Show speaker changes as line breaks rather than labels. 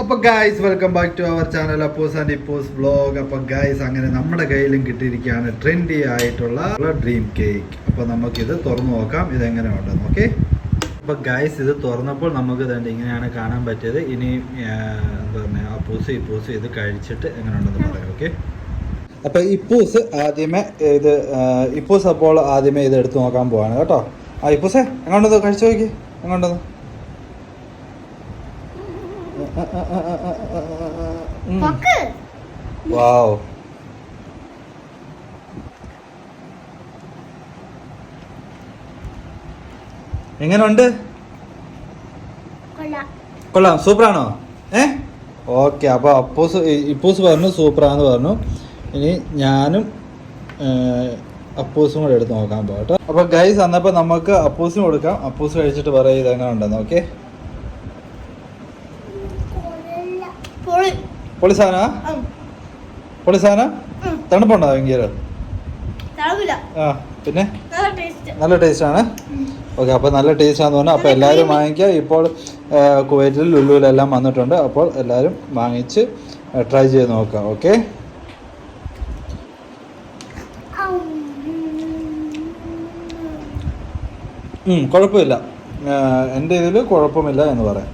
അപ്പോൾ guys welcome back to our channel അപ്പോസ് and ഇപ്പോസ് വ്ലോഗ്. അപ്പോൾ ഗൈസ് അങ്ങനെ നമ്മുടെ കയ്യിലും കിട്ടിയിരിക്കുകയാണ് ട്രെൻഡി ആയിട്ടുള്ള ഡ്രീം കേക്ക്. അപ്പോൾ നമുക്കിത് തുറന്നു നോക്കാം ഇതെങ്ങനെ ഉണ്ടെന്ന്. ഓക്കെ, അപ്പോൾ ഗൈസ് ഇത് തുറന്നപ്പോൾ നമുക്ക് തന്നെ ഇങ്ങനെയാണ് കാണാൻ പറ്റിയത്. ഇനി എന്താ പറയുക, അപ്പൂസ് ഇത് കഴിച്ചിട്ട് എങ്ങനെ ഉണ്ടെന്ന് പറയാം. ഓക്കെ, അപ്പോൾ ഇപ്പൂസ് അപ്പോൾ ആദ്യമേ ഇത് എടുത്ത് നോക്കാൻ പോവാണ് കേട്ടോ. ഇപ്പൂസേ എങ്ങോട്ടത് കഴിച്ചു നോക്കി, എങ്ങോട്ടത്? വാവ്, എങ്ങനുണ്ട്? കൊള്ളാം, സൂപ്പറാണോ? ഓക്കെ, അപ്പോൾ ഇപ്പൂസ് പറഞ്ഞു സൂപ്പറാന്ന് പറഞ്ഞു. ഇനി ഞാനും അപ്പൂസും കൂടെ എടുത്ത് നോക്കാൻ പോകാം കേട്ടോ. അപ്പോൾ ഗൈസ് അന്നപ്പോൾ നമുക്ക് അപ്പൂസിന് കൊടുക്കാം. അപ്പൂസ് കഴിച്ചിട്ട് പറയാം ഇത് എങ്ങനെ ഉണ്ടെന്ന്. ഓക്കെ, പൊളിസാന തണുപ്പുണ്ടോ ഭയങ്കര? പിന്നെ നല്ല ടേസ്റ്റ് ആണ്. ഓക്കെ, അപ്പോൾ നല്ല ടേസ്റ്റ് ആണെന്ന് പറഞ്ഞാൽ അപ്പോൾ എല്ലാവരും വാങ്ങിക്കുക. ഇപ്പോൾ കുവൈറ്റിൽ ലുലുവിലെല്ലാം വന്നിട്ടുണ്ട്. അപ്പോൾ എല്ലാവരും വാങ്ങിച്ച് ട്രൈ ചെയ്ത് നോക്കുക. ഓക്കെ, കുഴപ്പമില്ല, എൻ്റെ ഇതിൽ കുഴപ്പമില്ല എന്ന് പറയാം.